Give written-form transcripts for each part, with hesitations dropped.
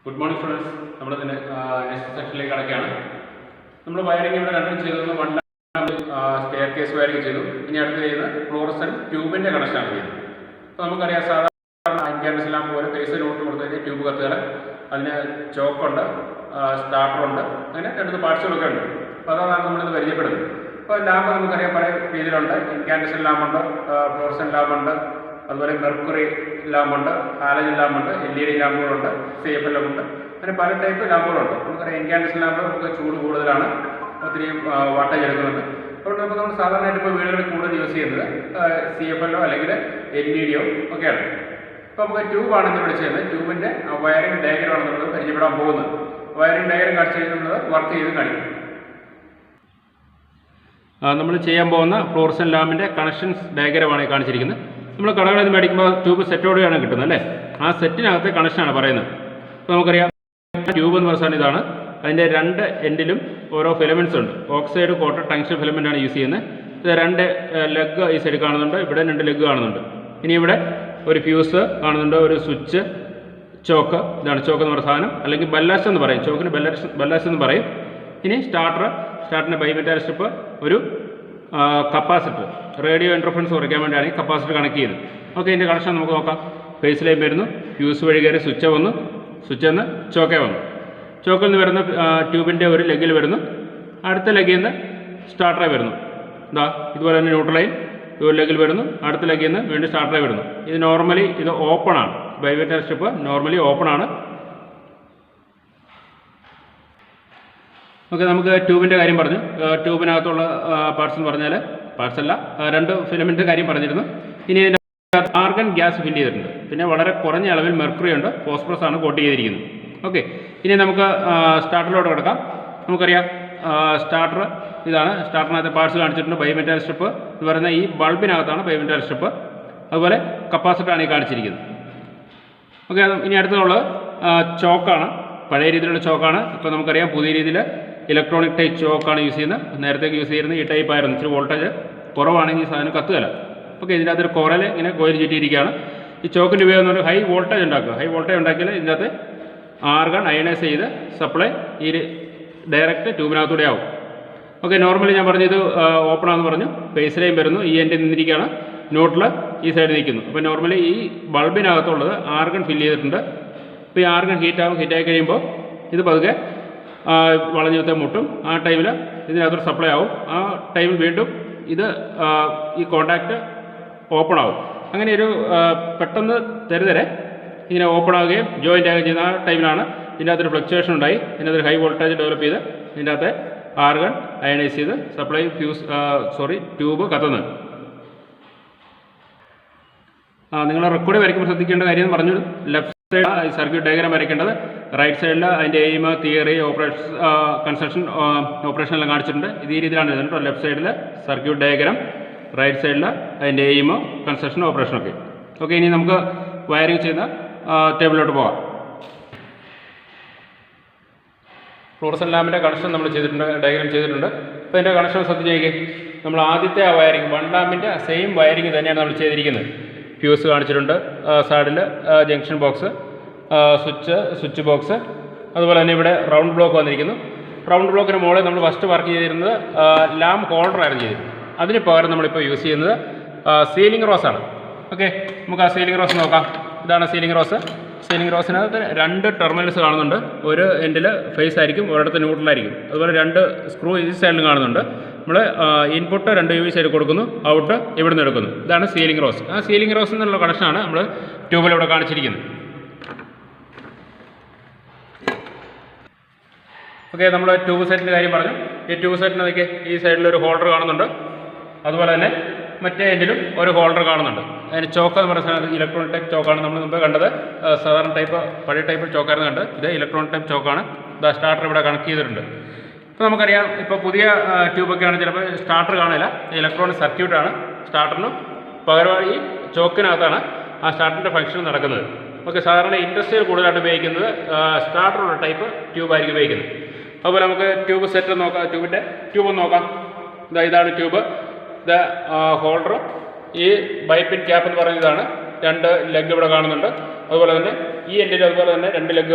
Good morning, students. We are next section. We are wiring one staircase wiring. We are fluorescent tube connection. So, we have a tube choke starter and parts of the incandescent lamp, fluorescent lamp, mercury lamp, halogen lamp, LED lamp, CFL lamp, and pala type lamp. Incandescent lamp water. Use CFL LED. Okay. So, we have tube wiring diagram. Wiring diagram work. We fluorescent lamp connections diagram. We have tube set. That set is connection. So, we have tube and end filaments. Oxide coated tungsten filament is used. There are leg is leg. Fuse, a switch, choke, choke, ballast, starter, bimetal strip, capacitor, radio interference capacitor connected. Okay, in the connection, phase line, fuse, switch, choke. Choke tube in the leg, add the leg in the starter. This is neutral line. Leg leg start this normally is open. Bimetal strip normally open. Okay, we have tube tube parts filament argon gas fill mercury and phosphorus okay. Starter starter starter parts bimetal strip bulb bimetal strip capacitor. Okay, choke electronic type choke use type voltage okay, this is coral this choke high voltage argon ionized supply direct tube. Okay, normally open phase line neutral this side. Normally this bulb argon fill argon heat this time supply this contact open open joint in fluctuation high voltage develop argon ionized supply fuse tube kathana. Left side circuit diagram right side aim theory construction operation left side circuit diagram right side aim construction operation. Okay, ini namukku wiring table fluorescent lamp connection diagram connection wiring one lamp same wiring fuse saddle junction box switch box round block round block first work lamp holder use ceiling rose. Okay, ceiling rose ceiling rose. Ceiling rose two terminals one end face one neutral screw this side input and UV side out that is ceiling rose. Ceiling rose is connection tube. Okay, we tube set this tube set this side holder holder and choke electronic type choke southern type choke electronic type choke the starter connected. So tube starter electronic circuit starter choke starter function. Okay, industrial starter type tube tube set tube the holder this bipin cap two leg this end leg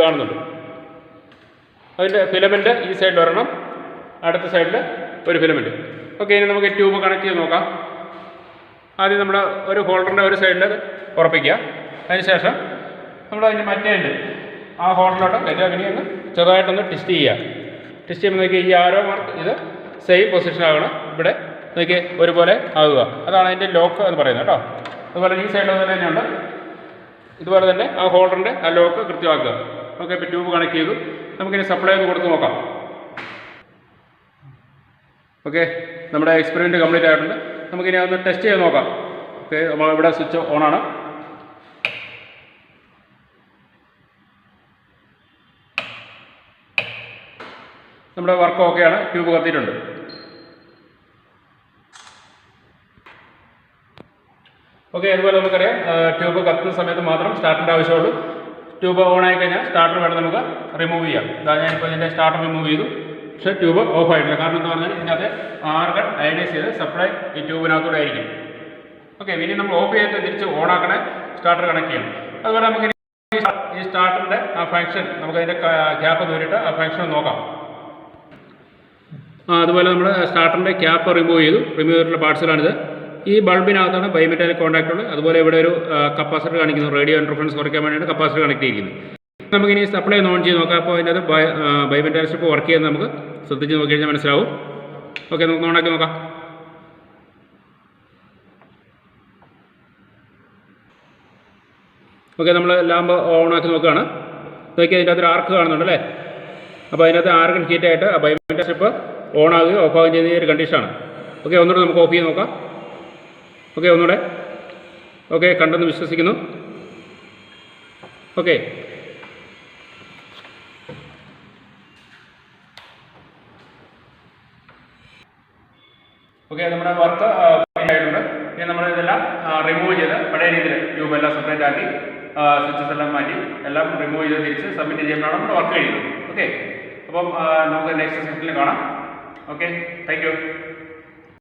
അതിൻ്റെ filament ഈ സൈഡിൽ ഒരെണ്ണം, അടുത്ത സൈഡിൽ ഒരു filament. Okay, ഇനി നമുക്ക് tube connect ചെയ്ത് നോക്കാം. ആദ്യം നമ്മൾ ഒരു ഹോൾഡറിൻ്റെ ഒരു സൈഡിൽ ഉറപ്പിക്കുക. അതിനുശേഷം നമ്മൾ അതിൻ്റെ മറ്റേ ഉണ്ട് ആ ഹോൾഡറിലോട്ട് ഇനി ഒന്ന് ചെറുതായിട്ടൊന്ന് ടെസ്റ്റ് ചെയ്യുക. ടെസ്റ്റ് ചെയ്യുമ്പോൾ നോക്കി ഈ ആരോ മാർക്ക് ഇത് സെയിം പൊസിഷൻ ആകണം, ഇവിടെ നോക്കി ഒരുപോലെ ആവുക. അതാണ് അതിൻ്റെ ലോക്ക് എന്ന് പറയുന്നത് കേട്ടോ. അതുപോലെ ഈ സൈഡിൽ തന്നെയുണ്ട്, ഇതുപോലെ തന്നെ ആ ഹോൾഡറിൻ്റെ ആ ലോക്ക് കൃത്യമാക്കുക. ഓക്കെ, ഇപ്പോൾ ട്യൂബ് കണക്ട് ചെയ്തു. നമുക്കിനി സപ്ലൈ ഒന്ന് കൊടുത്ത് നോക്കാം. ഓക്കെ, നമ്മുടെ എക്സ്പെരിമെൻറ്റ് കംപ്ലീറ്റ് ആയിട്ടുണ്ട്. നമുക്കിനി അതൊന്ന് ടെസ്റ്റ് ചെയ്ത് നോക്കാം. ഓക്കെ, നമ്മളിവിടെ സ്വിച്ച് ഓണാണ്. നമ്മുടെ വർക്ക് ഓക്കെയാണ്, ട്യൂബ് കത്തിയിട്ടുണ്ട്. ഓക്കെ, അതുപോലെ നമുക്കറിയാം ട്യൂബ് കത്തുന്ന സമയത്ത് മാത്രം സ്റ്റാർട്ടറിൻ്റെ ആവശ്യമുള്ളൂ. ട്യൂബ് ഓൺ ആയി കഴിഞ്ഞാൽ സ്റ്റാർട്ടർ വേണം നമുക്ക് റിമൂവ് ചെയ്യാം. ഞാനിപ്പോൾ ഇതിൻ്റെ സ്റ്റാർട്ടർ റിമൂവ് ചെയ്തു, പക്ഷേ ട്യൂബ് ഓഫ് ആയിട്ടില്ല. കാരണം എന്താ പറഞ്ഞാൽ ഇതിനകത്ത് ആർഗൺ അയഡൈസ് ചെയ്ത് സപ്ലൈ ഈ ട്യൂബിനകത്തൂടെ ആയിരിക്കും. ഓക്കെ, ഇനി നമ്മൾ ഓഫ് ചെയ്തിട്ട് തിരിച്ച് ഓണാക്കണേ സ്റ്റാർട്ടർ കണക്ട് ചെയ്യണം. അതുപോലെ നമുക്ക് ഈ സ്റ്റാർട്ടറിൻ്റെ ആ ഫങ്ഷൻ നമുക്കതിൻ്റെ ക്യാപ്പ് ദൂരിട്ട് ആ ഫങ്ഷൻ നോക്കാം. അതുപോലെ നമ്മൾ സ്റ്റാർട്ടറിൻ്റെ ക്യാപ്പ് റിമൂവ് ചെയ്തിട്ടുള്ള പാർട്സിലാണിത്. ഈ ബൾബിനകത്താണ് ബൈമെറ്റാലിക് കോൺടാക്ട് ഉള്ളത്. അതുപോലെ ഇവിടെ ഒരു കപ്പാസിറ്റർ കാണിക്കുന്നു, റേഡിയോ ഇൻ്റർഫറൻസ് കുറയ്ക്കാൻ വേണ്ടിയാണ് കപ്പാസിറ്റർ കണക്ട് ചെയ്തിരിക്കുന്നത്. നമുക്കിനി സപ്ലൈ ഒന്ന് ഓൺ ചെയ്ത് നോക്കാം. അപ്പോൾ അതിനകത്ത് ബൈമെറ്റാലിക് സ്ട്രിപ്പ് വർക്ക് ചെയ്യുന്നത് നമുക്ക് ശ്രദ്ധിച്ച് നോക്കി കഴിഞ്ഞാൽ മനസ്സിലാവും. ഓക്കെ, നമുക്ക് ഓണാക്കി നോക്കാം. ഓക്കെ, നമ്മൾ ലാമ്പ് ഓണാക്കി നോക്കുകയാണ്. നോക്കി അതിൻ്റെ അകത്തൊരു ആർക്ക് കാണുന്നുണ്ട് അല്ലേ. അപ്പോൾ അതിനകത്ത് ആർഗൺ ഹീറ്റായിട്ട് ആ ബൈമെറ്റാലിക് സ്ട്രിപ്പ് ഓൺ ആകുകയും ഓഫ് ആകുകയും ചെയ്യുന്ന ഒരു കണ്ടീഷനാണ്. ഓക്കെ, ഒന്നുകൂടെ നമുക്ക് ഓഫ് ചെയ്ത് നോക്കാം. ഓക്കെ, ഒന്നുകൂടെ. ഓക്കെ, കണ്ടെന്ന് വിശ്വസിക്കുന്നു. ഓക്കെ, ഓക്കെ, നമ്മുടെ വർക്ക് ആയിട്ടുണ്ട്. ഇനി നമ്മൾ ഇതെല്ലാം റിമൂവ് ചെയ്ത് പഴയ രീതിയിൽ ട്യൂബ് എല്ലാം സെപ്പറേറ്റ് ആക്കി സ്വിച്ചസ് എല്ലാം മാറ്റി എല്ലാം റിമൂവ് ചെയ്ത് തിരിച്ച് സബ്മിറ്റ് ചെയ്യുമ്പോഴാണ് നമ്മുടെ വർക്ക് കഴിയുന്നത്. ഓക്കെ, അപ്പം നമുക്ക് നെക്സ്റ്റ് സെഷനിൽ കാണാം. Okay, thank you.